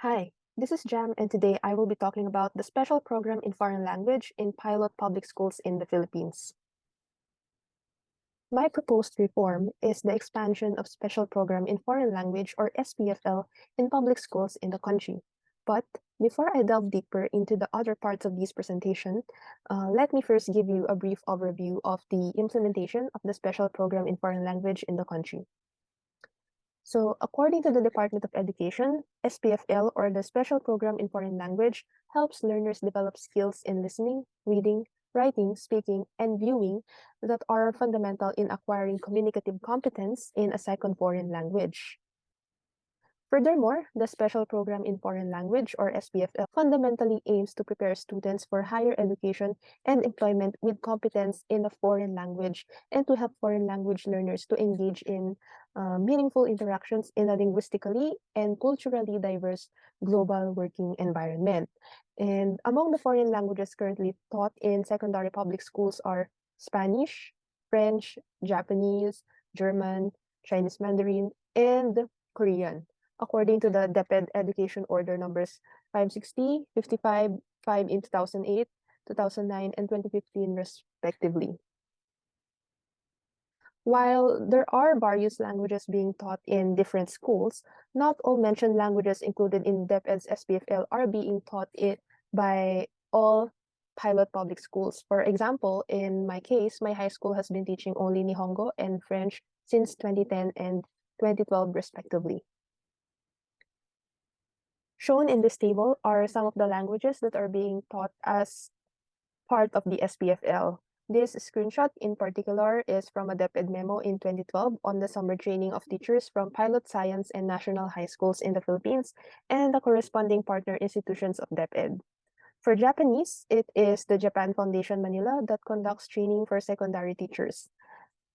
Hi, this is Jam, and today I will be talking about the special program in foreign language in pilot public schools in the Philippines. My proposed reform is the expansion of special program in foreign language or SPFL in public schools in the country. But before I delve deeper into the other parts of this presentation, let me first give you a brief overview of the implementation of the special program in foreign language in the country. So, according to the Department of Education, SPFL, or the Special Program in Foreign Language, helps learners develop skills in listening, reading, writing, speaking, and viewing that are fundamental in acquiring communicative competence in a second foreign language. Furthermore, the Special Program in Foreign Language, or SPFL, fundamentally aims to prepare students for higher education and employment with competence in a foreign language and to help foreign language learners to engage in meaningful interactions in a linguistically and culturally diverse global working environment. And among the foreign languages currently taught in secondary public schools are Spanish, French, Japanese, German, Chinese Mandarin, and Korean, according to the DepEd Education Order numbers 560, 55, 5 in 2008, 2009, and 2015 respectively. While there are various languages being taught in different schools, not all mentioned languages included in DepEd's SPFL are being taught by all pilot public schools. For example, in my case, my high school has been teaching only Nihongo and French since 2010 and 2012 respectively. Shown in this table are some of the languages that are being taught as part of the SPFL. This screenshot in particular is from a DepEd memo in 2012 on the summer training of teachers from pilot science and national high schools in the Philippines and the corresponding partner institutions of DepEd. For Japanese, it is the Japan Foundation Manila that conducts training for secondary teachers.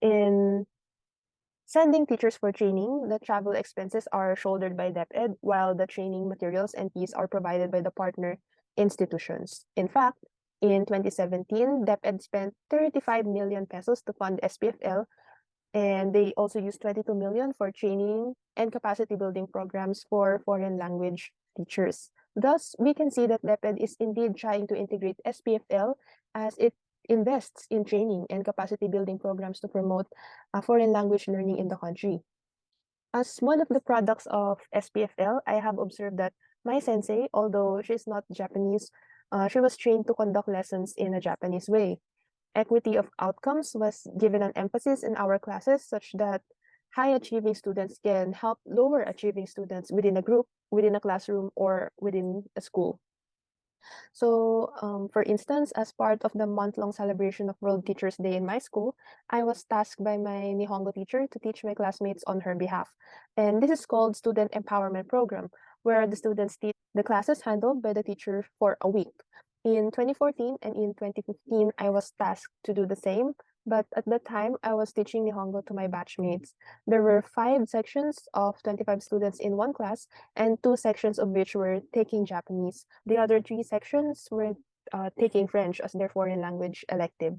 In sending teachers for training, the travel expenses are shouldered by DepEd, while the training materials and fees are provided by the partner institutions. In fact, in 2017, DepEd spent 35 million pesos to fund SPFL, and they also used 22 million for training and capacity building programs for foreign language teachers. Thus, we can see that DepEd is indeed trying to integrate SPFL as it invests in training and capacity building programs to promote foreign language learning in the country. As one of the products of SPFL, I have observed that my sensei, although she's not Japanese, she was trained to conduct lessons in a Japanese way. Equity of outcomes was given an emphasis in our classes such that high achieving students can help lower achieving students within a group, within a classroom, or within a school. So, for instance, as part of the month-long celebration of World Teachers Day in my school, I was tasked by my Nihongo teacher to teach my classmates on her behalf. And this is called Student Empowerment Program, where the students teach the classes handled by the teacher for a week. In 2014 and in 2015, I was tasked to do the same, but at that time, I was teaching Nihongo to my batchmates. There were 5 sections of 25 students in one class, and 2 sections of which were taking Japanese. The other 3 sections were taking French as their foreign language elective.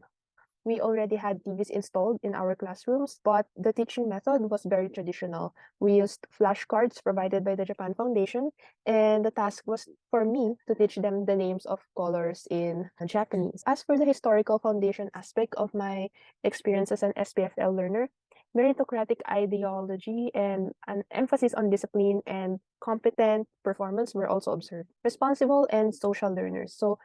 We already had TVs installed in our classrooms, but the teaching method was very traditional. We used flashcards provided by the Japan Foundation, and the task was for me to teach them the names of colors in Japanese. As for the historical foundation aspect of my experience as an SPFL learner, meritocratic ideology and an emphasis on discipline and competent performance were also observed. Responsible and social learners. So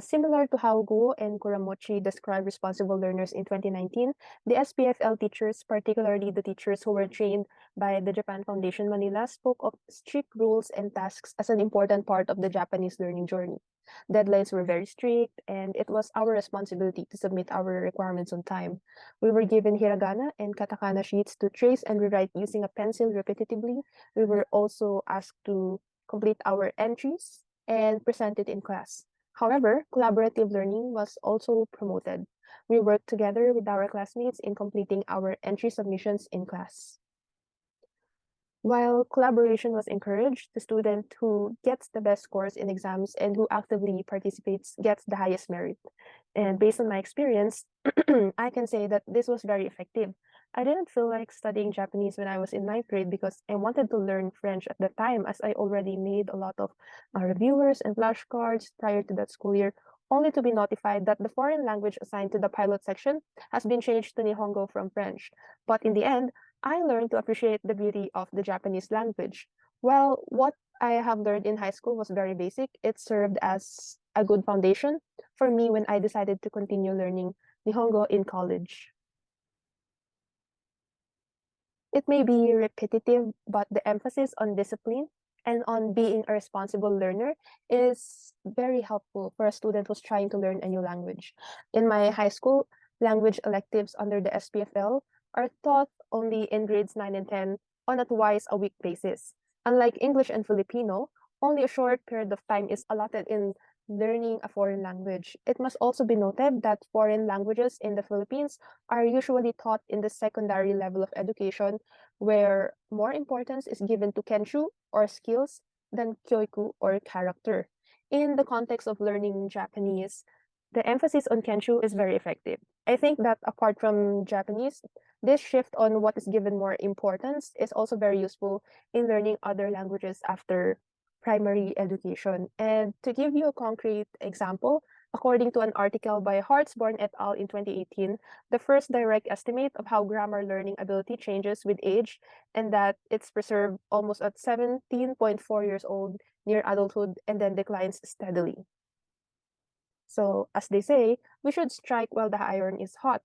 similar to how Guo and Kuramochi described responsible learners in 2019, the SPFL teachers, particularly the teachers who were trained by the Japan Foundation Manila, spoke of strict rules and tasks as an important part of the Japanese learning journey. Deadlines were very strict, and it was our responsibility to submit our requirements on time. We were given hiragana and katakana sheets to trace and rewrite using a pencil repetitively. We were also asked to complete our entries and present it in class. However, collaborative learning was also promoted. We worked together with our classmates in completing our entry submissions in class. While collaboration was encouraged, the student who gets the best scores in exams and who actively participates gets the highest merit. And based on my experience, I can say that this was very effective. I didn't feel like studying Japanese when I was in ninth grade because I wanted to learn French at the time, as I already made a lot of reviewers and flashcards prior to that school year, only to be notified that the foreign language assigned to the pilot section has been changed to Nihongo from French. But in the end, I learned to appreciate the beauty of the Japanese language. Well, what I have learned in high school was very basic. It served as a good foundation for me when I decided to continue learning Nihongo in college. It may be repetitive, but the emphasis on discipline and on being a responsible learner is very helpful for a student who's trying to learn a new language. In my high school, language electives under the SPFL are taught only in grades 9 and 10 on a twice a week basis. Unlike English and Filipino, only a short period of time is allotted in learning a foreign language. It must also be noted that foreign languages in the Philippines are usually taught in the secondary level of education, where more importance is given to kenshu or skills than kyoiku or character. In the context of learning Japanese, the emphasis on kenshu is very effective. I think that apart from Japanese, this shift on what is given more importance is also very useful in learning other languages after primary education. And to give you a concrete example, according to an article by Hartsborn et al. In 2018, the first direct estimate of how grammar learning ability changes with age, and that it's preserved almost at 17.4 years old near adulthood and then declines steadily. So, as they say, we should strike while the iron is hot.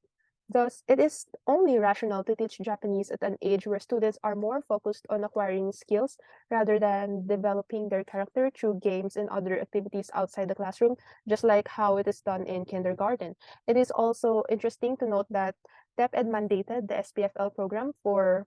Thus, it is only rational to teach Japanese at an age where students are more focused on acquiring skills rather than developing their character through games and other activities outside the classroom, just like how it is done in kindergarten. It is also interesting to note that DepEd mandated the SPFL program for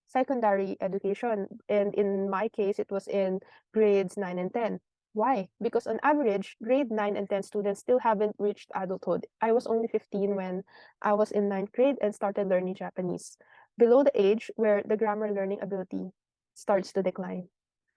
secondary education. And in my case, it was in grades 9 and 10. Why? Because on average, grade 9 and 10 students still haven't reached adulthood. I was only 15 when I was in ninth grade and started learning Japanese, below the age where the grammar learning ability starts to decline.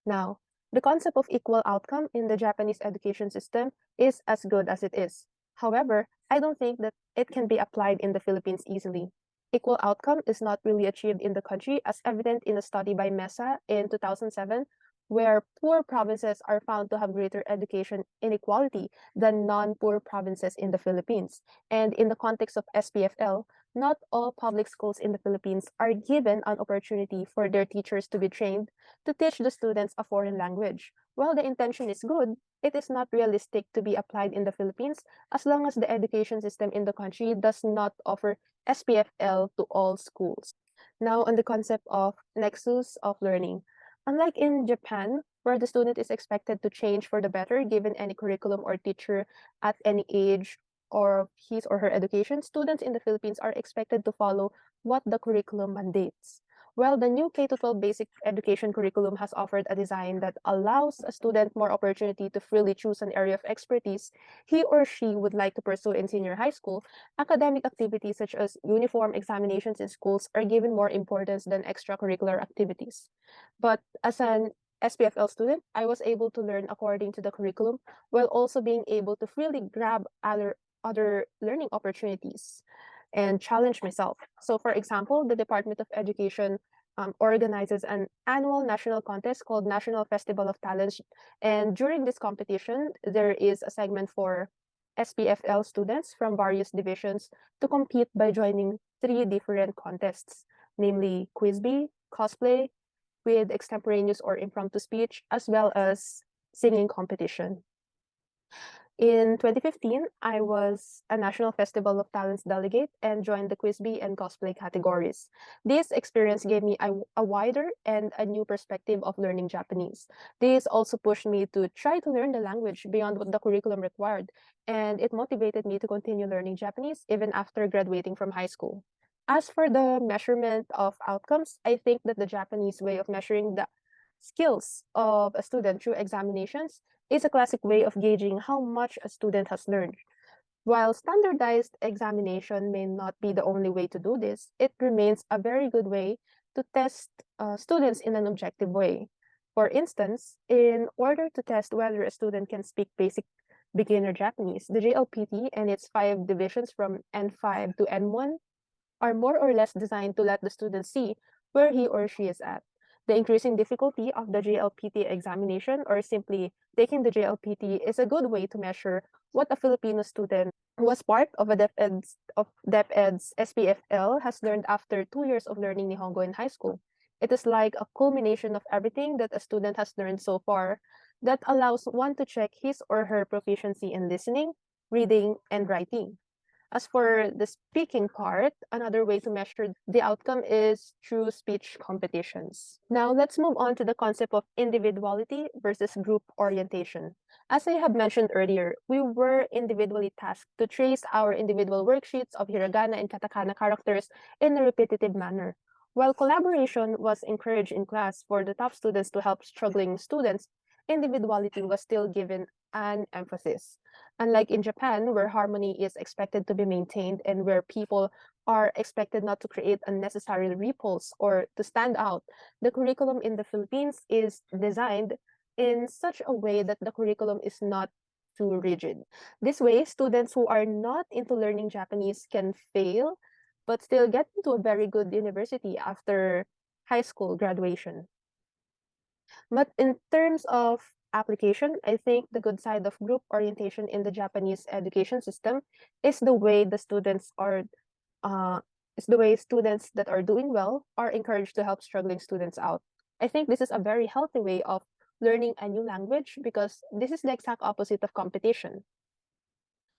Now, the concept of equal outcome in the Japanese education system is as good as it is. However, I don't think that it can be applied in the Philippines easily. Equal outcome is not really achieved in the country, as evident in a study by Mesa in 2007, where poor provinces are found to have greater education inequality than non-poor provinces in the Philippines. And in the context of SPFL, not all public schools in the Philippines are given an opportunity for their teachers to be trained to teach the students a foreign language. While the intention is good, it is not realistic to be applied in the Philippines as long as the education system in the country does not offer SPFL to all schools. Now, on the concept of nexus of learning. Unlike in Japan, where the student is expected to change for the better given any curriculum or teacher at any age or his or her education, students in the Philippines are expected to follow what the curriculum mandates. Well, the new K-12 basic education curriculum has offered a design that allows a student more opportunity to freely choose an area of expertise he or she would like to pursue in senior high school. Academic activities such as uniform examinations in schools are given more importance than extracurricular activities. But as an SPFL student, I was able to learn according to the curriculum while also being able to freely grab other learning opportunities and challenge myself. So, for example, the Department of Education organizes an annual national contest called National Festival of Talents. And during this competition, there is a segment for SPFL students from various divisions to compete by joining three different contests, namely Quiz Bee, cosplay, with extemporaneous or impromptu speech, as well as singing competition. In 2015, I was a National Festival of Talents delegate and joined the Quiz Bee and cosplay categories. This experience gave me a wider and a new perspective of learning Japanese. This also pushed me to try to learn the language beyond what the curriculum required, and it motivated me to continue learning Japanese even after graduating from high school. As for the measurement of outcomes, I think that the Japanese way of measuring the skills of a student through examinations is a classic way of gauging how much a student has learned. While standardized examination may not be the only way to do this, it remains a very good way to test students in an objective way. For instance, in order to test whether a student can speak basic beginner Japanese, the JLPT and its 5 divisions from N5 to N1 are more or less designed to let the student see where he or she is at. The increasing difficulty of the JLPT examination, or simply taking the JLPT, is a good way to measure what a Filipino student who was part of a DepEd's SPFL has learned after 2 years of learning Nihongo in high school. It is like a culmination of everything that a student has learned so far that allows one to check his or her proficiency in listening, reading, and writing. As for the speaking part, another way to measure the outcome is through speech competitions. Now, let's move on to the concept of individuality versus group orientation. As I have mentioned earlier, we were individually tasked to trace our individual worksheets of hiragana and katakana characters in a repetitive manner. While collaboration was encouraged in class for the top students to help struggling students, individuality was still given an emphasis. Unlike in Japan, where harmony is expected to be maintained and where people are expected not to create unnecessary ripples or to stand out, the curriculum in the Philippines is designed in such a way that the curriculum is not too rigid. This way, students who are not into learning Japanese can fail, but still get into a very good university after high school graduation. But in terms of application, I think the good side of group orientation in the Japanese education system is the way the students are uh, is the way students that are doing well are encouraged to help struggling students out. I think this is a very healthy way of learning a new language because this is the exact opposite of competition.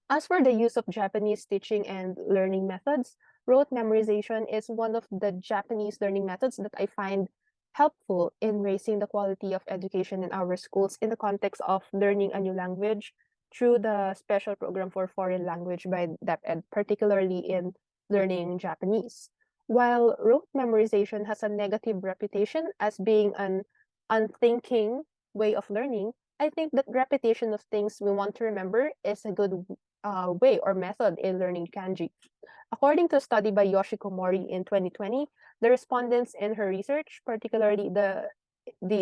As for the use of Japanese teaching and learning methods, rote memorization is one of the Japanese learning methods that I find helpful in raising the quality of education in our schools in the context of learning a new language through the special program for foreign language by DepEd, particularly in learning Japanese. While rote memorization has a negative reputation as being an unthinking way of learning, I think that repetition of things we want to remember is a good way or method in learning kanji. According to a study by Yoshiko Mori in 2020, the respondents in her research, particularly the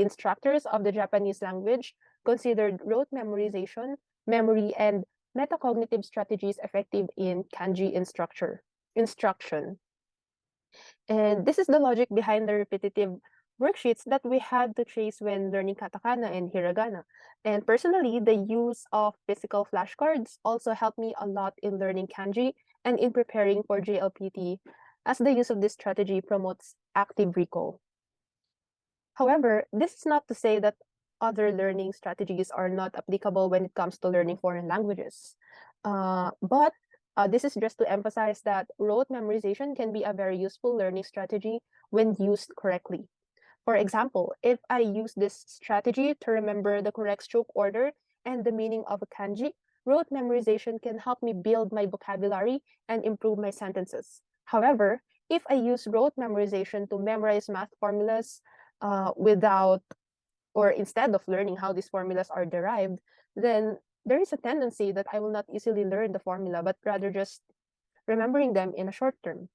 instructors of the Japanese language, considered rote memorization, memory, and metacognitive strategies effective in kanji instruction. And this is the logic behind the repetitive worksheets that we had to trace when learning katakana and hiragana. And personally, the use of physical flashcards also helped me a lot in learning kanji and in preparing for JLPT, as the use of this strategy promotes active recall. However, this is not to say that other learning strategies are not applicable when it comes to learning foreign languages. But this is just to emphasize that rote memorization can be a very useful learning strategy when used correctly. For example, if I use this strategy to remember the correct stroke order and the meaning of a kanji, rote memorization can help me build my vocabulary and improve my sentences. However, if I use rote memorization to memorize math formulas without or instead of learning how these formulas are derived, then there is a tendency that I will not easily learn the formula, but rather just remembering them in a short term.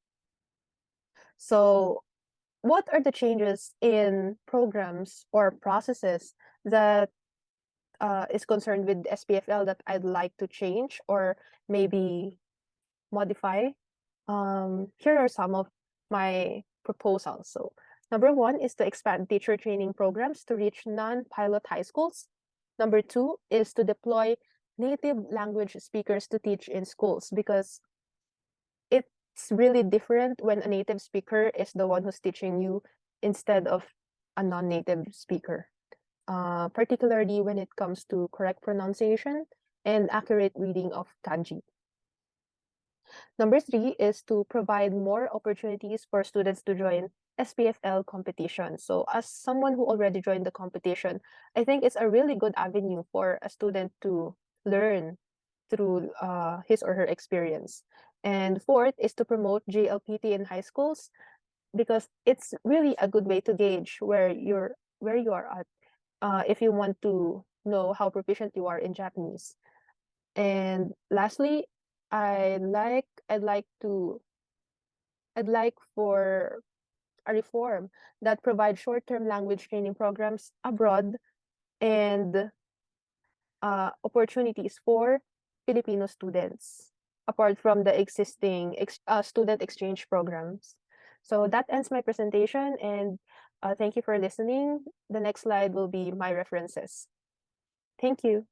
So what are the changes in programs or processes that is concerned with SPFL that I'd like to change or maybe modify? Here are some of my proposals. So number one is to expand teacher training programs to reach non-pilot high schools. Number two is to deploy native language speakers to teach in schools because it's really different when a native speaker is the one who's teaching you instead of a non-native speaker, particularly when it comes to correct pronunciation and accurate reading of kanji. Number three is to provide more opportunities for students to join SPFL competition. So as someone who already joined the competition, I think it's a really good avenue for a student to learn through his or her experience. And fourth is to promote JLPT in high schools because it's really a good way to gauge where you are at if you want to know how proficient you are in Japanese. And lastly, I'd like for a reform that provides short-term language training programs abroad and opportunities for Filipino students apart from the existing student exchange programs. So that ends my presentation, and thank you for listening. The next slide will be my references. Thank you.